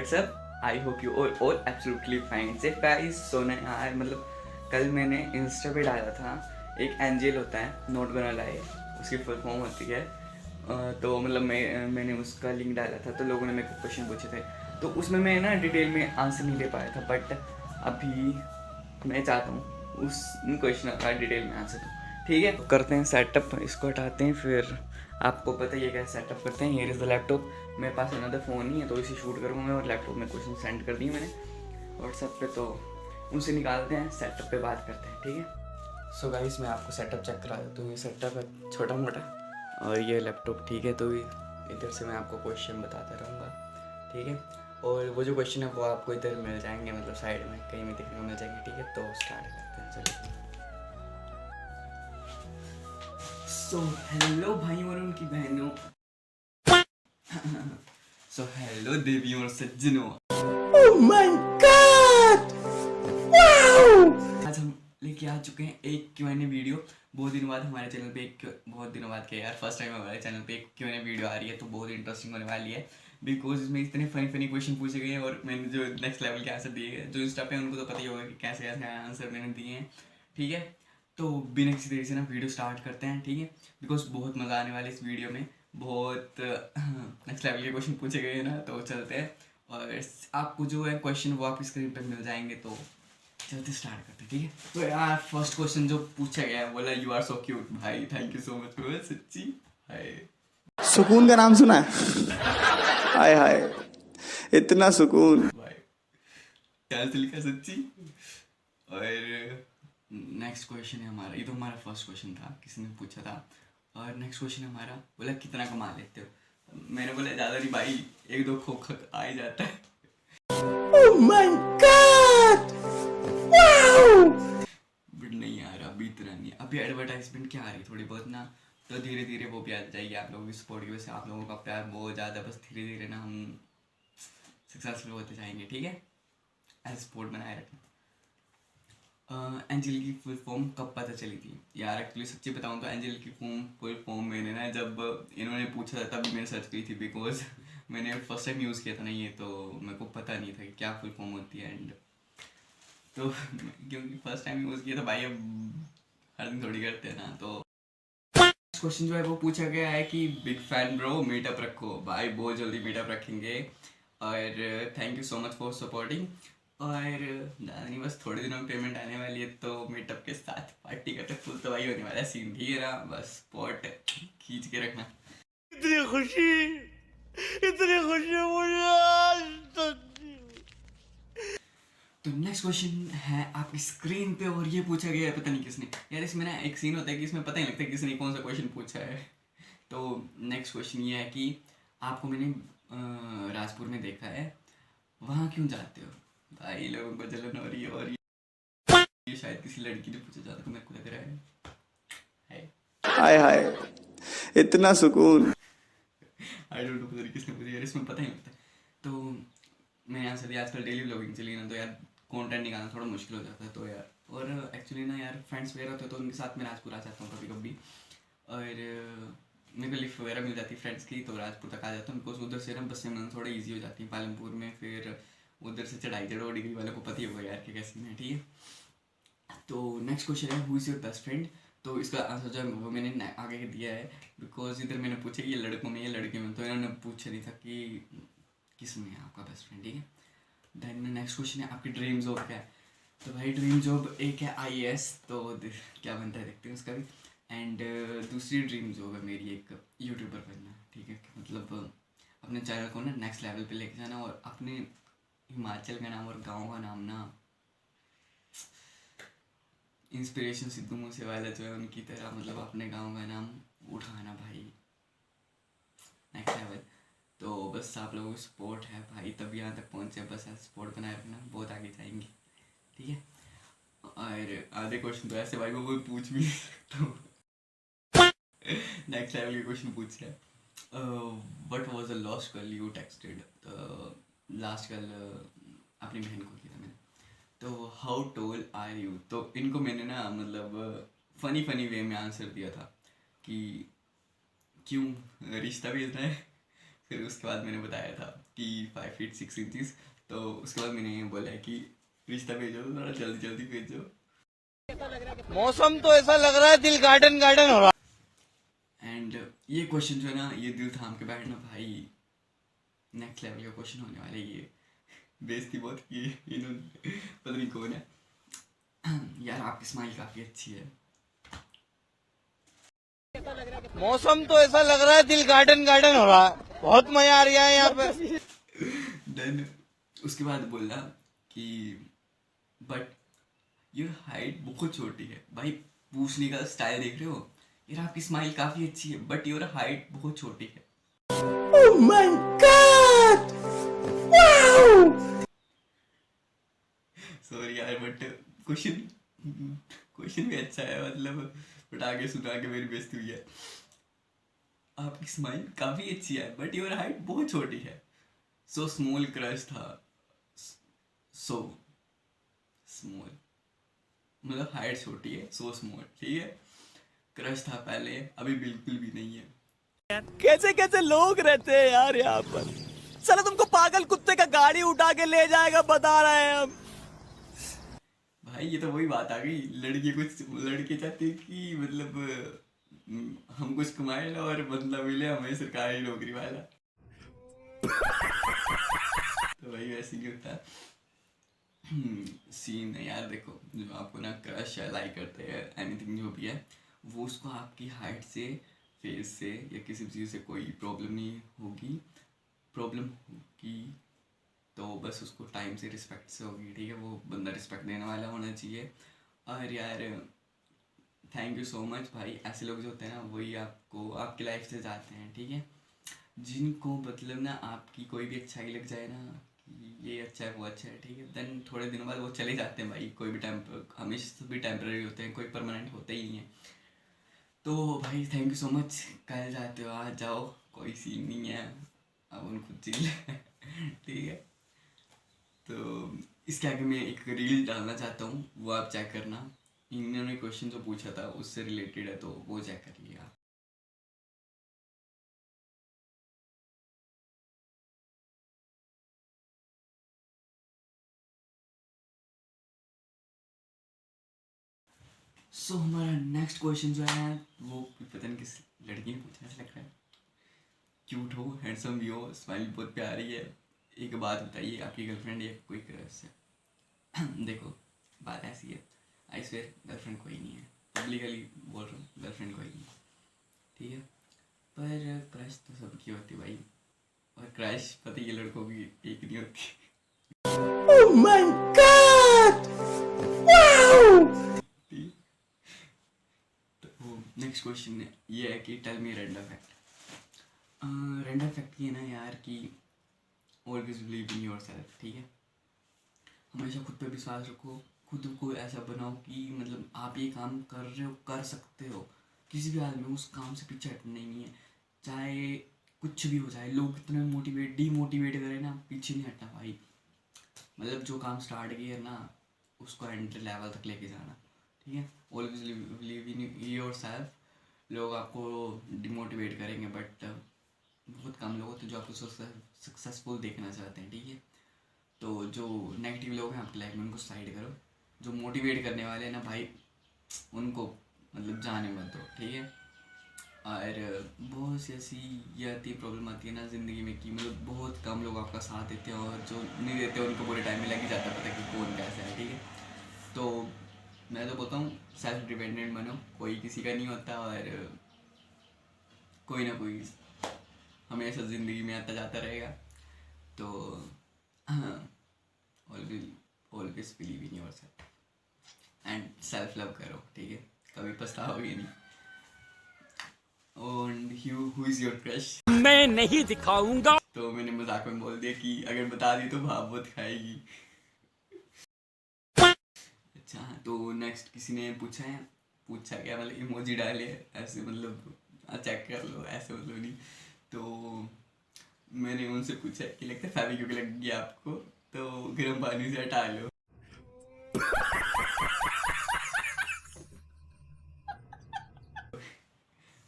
WhatsApp, I hope you all absolutely fine. से guys सोना यार, मतलब कल मैंने इंस्टा पे डाला था, एक एंजल होता है नोट बना लाए, उसकी फुल फॉर्म होती है। तो मतलब मैंने उसका लिंक डाला था, तो लोगों ने मेरे को क्वेश्चन पूछे थे, तो उसमें मैं ना डिटेल में आंसर नहीं दे पाया था। बट अभी मैं चाहता हूँ उस क्वेश्चन का डिटेल में आंसर दूँ। ठीक है, तो करते हैं सेटअप, इसको हटाते हैं, फिर आपको पता ही है कैसे सेटअप करते हैं। हियर इज़ द लैपटॉप, मेरे पास अनदर फ़ोन नहीं है तो इसे शूट करूँगा मैं, और लैपटॉप में क्वेश्चन सेंड कर दिए मैंने व्हाट्सएप पे, तो उनसे निकालते हैं, सेटअप पे बात करते हैं। ठीक है, सो गाइस मैं आपको सेटअप चेक करा देता हूँ। ये सेटअप है छोटा मोटा, और ये लैपटॉप। ठीक है, तो इधर से मैं आपको क्वेश्चन बताता रहूँगा। ठीक है, और वो जो क्वेश्चन है वो आपको इधर मिल जाएंगे, मतलब साइड में कहीं में देखने को मिल जाएंगे। ठीक है, तो स्टार्ट करते हैं, चलिए। सो हेलो भाइयों और उनकी बहनों, सो हेलो देवियों और सज्जनों। Oh my God, wow! आज हम लेके आ चुके हैं एक Q&A वीडियो। बहुत दिनों बाद हमारे चैनल पे बहुत दिनों बाद क्या यार, फर्स्ट टाइम हमारे चैनल पे एक Q&A वीडियो आ रही है, तो बहुत इंटरेस्टिंग होने वाली है। बिकॉज इसमें इतने फनी फनी क्वेश्चन पूछे गए हैं, और मैंने जो नेक्स्ट लेवल के आंसर दिए हैं, जो इंस्टा पे उनको तो पता ही होगा कि कैसे कैसे आंसर मैंने दिए हैं। ठीक है, तो बिना किसी देरी से ना वीडियो स्टार्ट करते हैं। ठीक है, बिकॉज बहुत मज़ा आने वाला है इस वीडियो में, बहुत नेक्स्ट लेवल के क्वेश्चन पूछे गए हैं ना, तो चलते हैं। और आपको जो है क्वेश्चन वो आपकी स्क्रीन पर मिल जाएंगे, तो चलते स्टार्ट करते हैं। ठीक है, तो यार फर्स्ट क्वेश्चन जो पूछा गया है, बोला यू आर सो क्यूट। भाई thank you so much bro, सच्ची। हाय, सुकून का नाम सुना है? हाय हाय, इतना सुकून। भाई क्या लिखा, सच्ची। और नेक्स्ट क्वेश्चन है हमारा, ये तो हमारा फर्स्ट क्वेश्चन था, किसी ने पूछा था। और नेक्स्ट क्वेश्चन है हमारा, बोला कितना कमा लेते हो। मैंने बोला ज़्यादा नहीं भाई, एक दो खोख आ ही जाता है। Oh my God, wow! But नहीं यार, अभी इतना नहीं, अभी एडवर्टाइजमेंट क्या आ रही है थोड़ी बहुत ना, तो धीरे धीरे वो भी आ जाएगी। आप लोगों की सपोर्ट की वजह से, आप लोगों का प्यार बहुत ज़्यादा, बस धीरे धीरे ना हम सक्सेसफुल होते जाएंगे। ठीक है, ऐसे सपोर्ट बनाए रखना। एंजल की फुल फॉर्म कब पता चली थी यार? एक्चुअली सच्ची बताऊँ तो एंजल की फुल फॉर्म मैंने ना, जब इन्होंने पूछा था तभी मैंने सर्च की थी, बिकॉज मैंने फर्स्ट टाइम यूज़ किया था ना ये, तो मेरे को पता नहीं था कि क्या फुल फॉर्म होती है। एंड तो क्योंकि फर्स्ट टाइम यूज़ किया था भाई, अब हर दिन थोड़ी करते हैं ना। तो क्वेश्चन जो है वो पूछा गया है कि बिग फैन ब्रो, मीटअप रखो। भाई बहुत जल्दी मीटअप रखेंगे, और thank you so much for supporting. और ज़्यादा नहीं, बस थोड़े दिनों में पेमेंट आने वाली है, तो मीटअप के साथ पार्टी करते फुल तबाही होने वाला है सीन। ठीक है ना, बस स्पॉट खींच के रखना। इतनी खुशी, इतनी खुशी मुझे आज तक। तो नेक्स्ट क्वेश्चन है आपकी स्क्रीन पे, और ये पूछा गया है पता नहीं किसने यार। इसमें ना एक सीन होता है कि इसमें पता नहीं लगता किसने कौन सा क्वेश्चन पूछा है। तो नेक्स्ट क्वेश्चन ये है कि आपको मैंने राजपुर में देखा है, वहाँ क्यों जाते हो? भाई लोगों को जलन हो रही है, और ये शायद किसी लड़की ने पूछा जाता, मेरे को लग रहा है। हाय हाय, इतना सुकून। आई डोंट नो पता नहीं किसने पूछा यार, इसमें पता ही नहीं लगता। तो मैंने आंसर दिया, आजकल डेली व्लॉगिंग चली ना, तो यार कंटेंट निकालना थोड़ा मुश्किल हो जाता है। तो यार, और एक्चुअली ना यार फ्रेंड्स वगैरह होते हैं, तो उनके साथ मैं राजपुर आ जाता हूँ कभी कभी। और मेरे को लिफ्ट वगैरह मिल जाती है फ्रेंड्स की, तो राजपुर तक आ जाता हूँ, बिकॉज उधर से ना बस से मिलना थोड़ा ईजी हो जाती है पालमपुर में। फिर उधर से चढ़ाई चढ़ो, डिग्री वालों को पता ही होगा यार कि कैसी है। ठीक है, तो नेक्स्ट क्वेश्चन है who is your best friend. तो इसका आंसर जो है वो मैंने आगे दिया है, बिकॉज इधर मैंने पूछा कि ये लड़कों में या लड़के में, तो इन्होंने पूछा नहीं था कि किस में है आपका बेस्ट फ्रेंड। ठीक है, देन नेक्स्ट क्वेश्चन है आपकी ड्रीम जॉब क्या है। तो भाई ड्रीम जॉब एक है IAS, तो क्या बनता है देखते हैं उसका भी। एंड दूसरी ड्रीम जॉब है मेरी एक यूट्यूबर बनना। ठीक है, मतलब अपने चैनल को ना नेक्स्ट लेवल पे लेके जाना, और अपने हिमाचल का नाम और गाँव का नाम ना, इंस्पिरेशन सिद्धू मूसेवाला जो है उनकी तरह, मतलब अपने गांव का नाम उठाना भाई, नेक्स्ट लेवल। तो बस आप लोगों की सपोर्ट है भाई, तब यहाँ तक पहुँचे, बस ऐसे सपोर्ट बनाए रखना, बहुत आगे जाएंगे। ठीक है, और आधे क्वेश्चन तो ऐसे भाई को कोई पूछ भी नहीं सकता हूँ। नेक्स्ट लेवल के क्वेश्चन पूछ रहे हैं, what was the last girl you texted. Last girl अपनी बहन को किया था मैंने। तो हाउ टोल आर यू, तो इनको मैंने ना मतलब फनी फनी वे में आंसर दिया था कि क्यों रिश्ता भेजना है, फिर उसके बाद मैंने बताया था कि 5 फीट 6 इंचज़। तो उसके बाद मैंने ये बोला है कि रिश्ता भेजो तो थोड़ा जल्दी जल्दी भेजो। मौसम तो ऐसा लग रहा है दिल गार्डन गार्डन हो रहा एंड ये क्वेश्चन जो है ना, ये दिल थाम के बैठना भाई, नेक्स्ट लेवल का क्वेश्चन होने वाला है ये। बेइज्जती बहुत की है इन्होंने, पता नहीं कौन है। यार आपकी स्माइल काफ़ी अच्छी है। है। मौसम तो ऐसा लग रहा है दिल गार्डन गार्डन हो रहा है। बहुत मजा आ रहा है यहाँ पे। देन उसके बाद बोला कि बट योर हाइट बहुत छोटी है। भाई पूछने का स्टाइल देख रहे हो, यार आपकी स्माइल काफ़ी अच्छी है बट योर हाइट बहुत छोटी है। Oh my God! Wow! Sorry यार बट क्वेश्चन क्वेश्चन भी अच्छा है मतलब, बट आगे सुना के मेरी बेइज्जती हुई है। आपकी स्माइल काफ़ी अच्छी है बट योर हाइट बहुत छोटी है। सो स्मॉल क्रश था, सो स्मॉल मतलब हाइट छोटी है, सो स्मॉल, ठीक है। क्रश था पहले, अभी बिल्कुल भी नहीं है। कैसे कैसे लोग रहते हैं यार यहाँ पर। चलो तुमको पागल कुत्ते का गाड़ी उठा के ले जाएगा, बता रहे हैं हम। भाई ये तो वही बात आ गई, लड़के चाहते हैं कि मतलब हम कुछ कमाए ना और बदला मिले हमें सरकारी नौकरी वाला। तो भाई वैसे ही होता है सीन है यार। देखो जो आपको ना क्रश है, लाइक करते हैं, एनीथिंग जो भी है, वो उसको आपकी हाइट से, फेस से या किसी भी चीज़ से कोई प्रॉब्लम नहीं होगी। प्रॉब्लम होगी तो बस उसको टाइम से रिस्पेक्ट से होगी, ठीक है। वो बंदा रिस्पेक्ट देने वाला होना चाहिए। और यार थैंक यू सो मच भाई। ऐसे लोग जो होते हैं ना वही आपको आपकी लाइफ से जाते हैं, ठीक है। जिनको मतलब ना आपकी कोई भी अच्छाई लग जाए ना कि ये अच्छा है वो अच्छा है, ठीक है, देन थोड़े दिनों बाद वो चले जाते हैं भाई। कोई भी हमेशा भी टेम्पररी होते हैं, कोई परमानेंट होते ही नहीं है। तो भाई थैंक यू सो मच। कल जाते हो आज जाओ, कोई सीन नहीं है, अब उनको चिल ठीक है। तो इसके आगे मैं एक रील डालना चाहता हूँ, वो आप चेक करना। इन्होंने क्वेश्चन जो पूछा था उससे रिलेटेड है, तो वो चेक करिए आप। सो हमारा नेक्स्ट क्वेश्चन जो है वो पता नहीं किस लड़की ने पूछा, ऐसा लग रहा है। क्यूट हो, हैंडसम भी हो, स्माइल बहुत प्यारी है। एक बात बताइए, आपकी गर्लफ्रेंड या कोई क्रश है? देखो बात ऐसी है, आई स्वेयर गर्लफ्रेंड कोई नहीं है, पब्लिकली बोल रहा हूँ, गर्लफ्रेंड कोई नहीं है, ठीक है। पर क्रश तो सबकी होती है भाई, और क्रश पता ही है लड़कों की एक नहीं होती। Oh my God! Wow! ठीक है? तो नेक्स्ट क्वेश्चन ये है कि tell me random fact. Random fact ये ना यार कि always believe in yourself, ठीक है। हमेशा खुद पे विश्वास रखो, खुद को ऐसा बनाओ कि मतलब आप ये काम कर रहे हो, कर सकते हो, किसी भी हाल में उस काम से पीछे हटना नहीं है। चाहे कुछ भी हो जाए, लोग कितने डीमोटिवेट करें ना, पीछे नहीं हटना भाई। मतलब जो काम स्टार्ट किया है ना उसको एंड लेवल तक लेके जाना, ठीक है। Always believe in your self. लोग आपको डिमोटिवेट करेंगे बट बहुत कम लोग होते हैं जो आपको सक्सेसफुल देखना चाहते हैं, ठीक है। तो जो नेगेटिव लोग हैं आपकी लाइफ में उनको साइड करो, जो मोटिवेट करने वाले हैं ना भाई उनको मतलब जाने मत दो, ठीक है। और बहुत सी ऐसी ये आती है, प्रॉब्लम आती है ना ज़िंदगी में कि मतलब बहुत कम लोग आपका साथ देते हैं, और जो नहीं देते उनको बुरे टाइम में लग ही जाता है पता कि कौन कैसा है, ठीक है। तो मैं तो बोलता हूँ सेल्फ डिपेंडेंट बनो, कोई किसी का नहीं होता, और कोई ना कोई हमेशा ज़िंदगी में आता जाता रहेगा। तो always always believe in your self and self love करो, ठीक है, कभी पछताओगे नहीं। And who is your crush? मैं नहीं दिखाऊंगा। तो मैंने मजाक में बोल दिया कि अगर बता दी तो भाव बहुत खाएगी। अच्छा तो नेक्स्ट किसी ने पूछा क्या मतलब इमोजी डाले ऐसे, मतलब चेक कर लो ऐसे, मतलब नहीं। तो मैंने उनसे पूछा कि लगता है फेविक्विक लग गया आपको, तो गर्म पानी से हटा लो।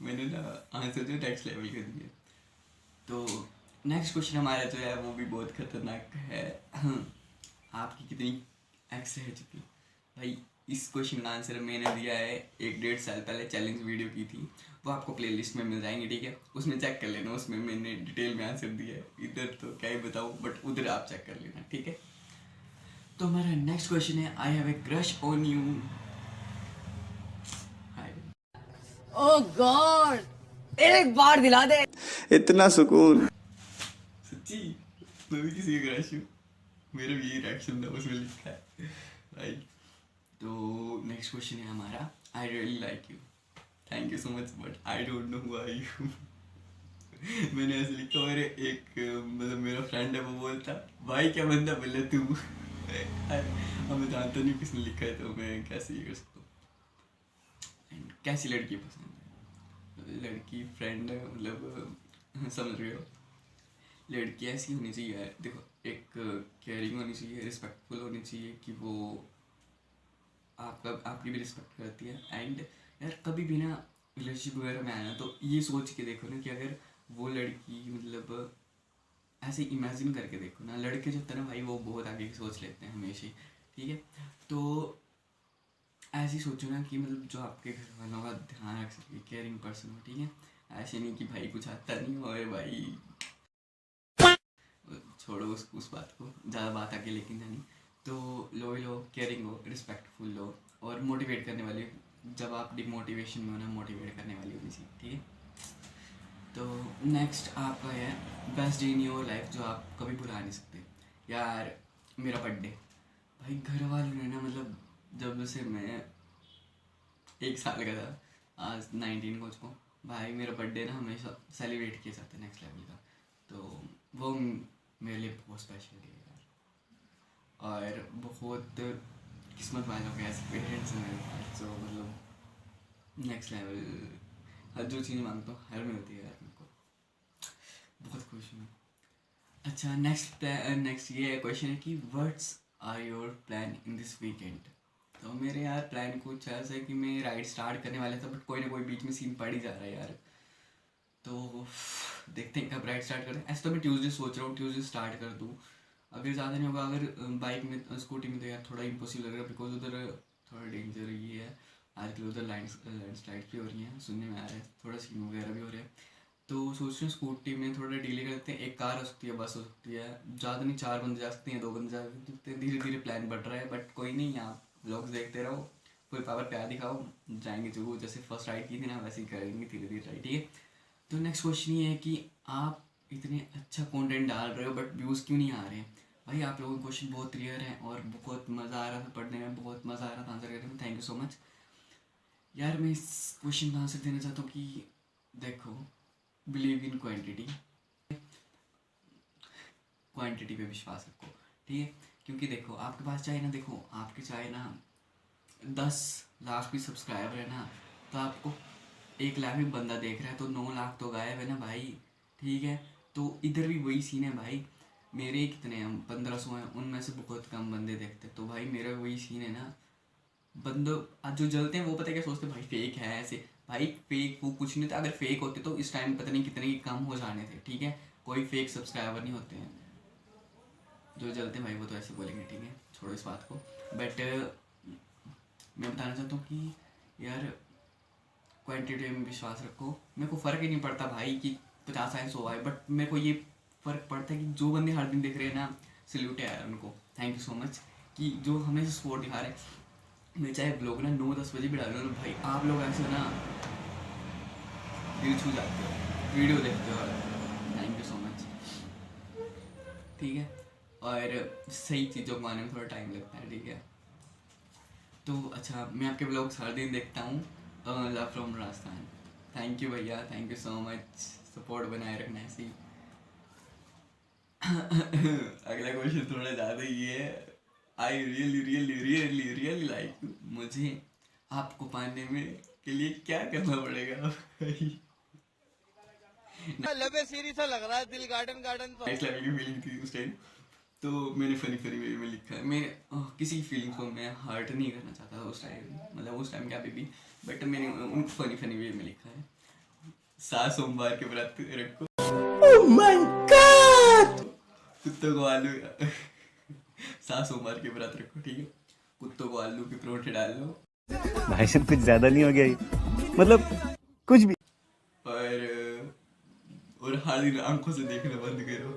मैंने ना आंसर जो नेक्स्ट लेवल के दिए। तो नेक्स्ट क्वेश्चन हमारा जो है वो भी बहुत खतरनाक है। आपकी कितनी एक्स रह चुकी? भाई इस क्वेश्चन का आंसर मैंने दिया है 1-1.5 साल पहले, चैलेंज वीडियो की थी, वो आपको प्लेलिस्ट में मिल जाएंगी, ठीक है, उसमें चेक कर लेना, उसमें मैंने डिटेल में आंसर दिया है। इधर तो क्या ही बताऊँ, बट उधर आप चेक कर लेना, ठीक है। तो हमारा नेक्स्ट क्वेश्चन है, I have a crush on you. Hi, oh God, एक बार दिला दे। इतना सुकून। सच्ची मैं भी किसी का क्रश हूँ, मेरा भी यही रिएक्शन था उसमें लिखा है भाई। तो नेक्स्ट क्वेश्चन है हमारा, I really like you, thank you so much but I don't know who are you. मैंने ऐसे लिखा, मेरे एक मतलब मेरा फ्रेंड है, वो बोलता भाई क्या बंदा बोले तू। अब मैं जानता नहीं किसने लिखा है, तो मैं कैसे ये कर सकता हूँ। And कैसी लड़की पसंद है? लड़की फ्रेंड है, मतलब समझ रहे हो, लड़की ऐसी होनी चाहिए यार, देखो एक केयरिंग होनी चाहिए, रिस्पेक्टफुल होनी चाहिए, कि वो आपकी भी रिस्पेक्ट करती है। एंड यार कभी भी ना रिलेशनशिप वगैरह में आया तो ये सोच के देखो ना कि अगर वो लड़की मतलब ऐसे इमेजिन करके देखो ना, लड़के जो होते हैं ना भाई वो बहुत आगे की सोच लेते हैं हमेशा ही, ठीक है। तो ऐसे ही सोचो ना कि मतलब जो आपके घर वालों का ध्यान रख सके, केयरिंग पर्सन हो, ठीक है। ऐसे नहीं कि भाई कुछ आता नहीं हो, अरे भाई छोड़ो उस बात को, ज़्यादा बात आगे लेकिन नहीं। तो लॉयल हो, केयरिंग हो, रिस्पेक्टफुल हो, और मोटिवेट करने वाली, जब आप डिमोटिवेशन में हो ना, मोटिवेट करने वाली होनी चाहिए, ठीक है। तो नेक्स्ट आपका है best day in your life जो आप कभी भुला नहीं सकते। यार मेरा बर्थडे, भाई घर वालों ने ना मतलब जब से मैं 1 साल का था, आज 19 को उसको, भाई मेरा बर्थडे ना हमेशा सेलिब्रेट किया जाता है नेक्स्ट लेवल का, तो वो मेरे लिए बहुत स्पेशल है यार। और बहुत किस्मत वालों के ऐसे पेरेंट्स हैं मेरे पास, जो मतलब नेक्स्ट लेवल, हर जो चीज़ मांगता हूँ हर मिलती है यार मेरे को, बहुत खुश हूँ। अच्छा नेक्स्ट ये क्वेश्चन है कि what's are your plan in this weekend. तो मेरे यार प्लान कुछ ऐसा है कि मैं राइड स्टार्ट करने वाला था, बट कोई ना कोई बीच में सीन पड़ ही जा रहा है यार, तो देखते हैं कब राइड स्टार्ट करें। ऐसे तो मैं ट्यूसडे सोच रहा हूँ, ट्यूसडे स्टार्ट कर दूँ, अगर ज़्यादा नहीं होगा, अगर बाइक में स्कूटी में तो यार थोड़ा इम्पॉसिबल लग रहा है, बिकॉज उधर थोड़ा डेंजर ये है आजकल, उधर लैंडस्लाइड भी हो रही हैं, सुनने में आ रहा है, थोड़ा सीन वगैरह भी हो रहा है। तो सोच रहे हैं स्कूटी में थोड़ा डीले करते हैं, एक कार हो सकती है, बस हो सकती है, ज़्यादा नहीं 4 बंदे जा सकते हैं, 2 बंदे जा सकते हैं, धीरे धीरे प्लान बढ़ रहा है, बट कोई नहीं, यहाँ व्लॉग्स देखते रहो, कोई पावर प्यार दिखाओ, जाएंगे जरूर, जैसे फर्स्ट राइड की थी ना वैसे ही करेंगे धीरे धीरे राइड, ठीक है। तो नेक्स्ट क्वेश्चन ये है कि आप इतने अच्छा कंटेंट डाल रहे हो बट व्यूज़ क्यों नहीं आ रहे हैं? भाई आप लोगों के क्वेश्चन बहुत क्लियर हैं और बहुत मज़ा आ रहा था पढ़ने में, बहुत मज़ा आ रहा था आंसर करने में, थैंक यू सो मच यार। मैं इस क्वेश्चन का आंसर देना चाहता हूँ कि देखो, बिलीव इन क्वांटिटी पे विश्वास रखो, ठीक है, क्योंकि देखो आपके पास चाहे ना, देखो आपके चाहे ना 10 लाख भी सब्सक्राइबर है ना, तो आपको 1 लाख भी बंदा देख रहा है, तो 9 लाख तो गायब है ना भाई, ठीक है। तो इधर भी वही सीन है भाई, मेरे कितने हैं, 1500 हैं, उनमें से बहुत कम बंदे देखते, तो भाई मेरा वही सीन है ना, बंदो आज जो जलते हैं वो पता क्या सोचते हैं, भाई फेक है ऐसे, भाई फेक वो कुछ नहीं था, अगर फेक होते तो इस टाइम पता नहीं कितने की कम हो जाने थे, ठीक है, कोई फेक सब्सक्राइबर नहीं होते हैं जो जलते हैं भाई, वो तो ऐसे बोलेंगे, ठीक है, छोड़ो इस बात को। बट मैं बताना चाहता हूँ कि यार क्वांटिटी में विश्वास रखो, मेरे को फ़र्क ही नहीं पड़ता भाई कि 50 आए 100 आए, बट मेरे को ये फ़र्क पड़ता है कि जो बंदे हर दिन देख रहे हैं ना, सल्यूट है यार उनको, थैंक यू सो मच कि जो हमें सपोर्ट दिखा रहे हैं। मैं चाहे ब्लॉग ना 9-10 बजे भी डाल रहा हूँ भाई, आप लोग ऐसे ना दिल छू जाते हो, वीडियो देखते हो, थैंक यू सो मच, ठीक है। और सही चीज़ों को आने में थोड़ा टाइम लगता है, ठीक है। तो अच्छा मैं आपके ब्लॉग्स हर दिन देखता हूँ, love from Rajasthan, thank you भैया, thank you so much, support बनाए रखना ऐसे ही। अगला क्वेश्चन थोड़ा ज़्यादा ही है, I really really really really like, मुझे आपको पाने में के लिए क्या करना पड़ेगा भाई? लबे सीरी सा लग रहा है, दिल गार्डन गार्डन तो। नेक्स्ट लेवल की फीलिंग थी उस टाइम, तो मैंने फनी फनी वे में लिखा है, मैं किसी की फीलिंग्स को मैं हर्ट नहीं करना चाहता था उस टाइम, मतलब उस टाइम क्या भी, बट मैंने उनको फनी फनी वे में लिखा है। 7 सोमवार के व्रत रखो। Oh my God. कुत्तों को आलू सासों मार के व्रत रखो, ठीक है। कुत्तों को आलू के परोठे डाल लो भाई साहब कुछ ज्यादा नहीं हो गया ये? मतलब कुछ भी। और हर दिन आंखों से देखना बंद करो।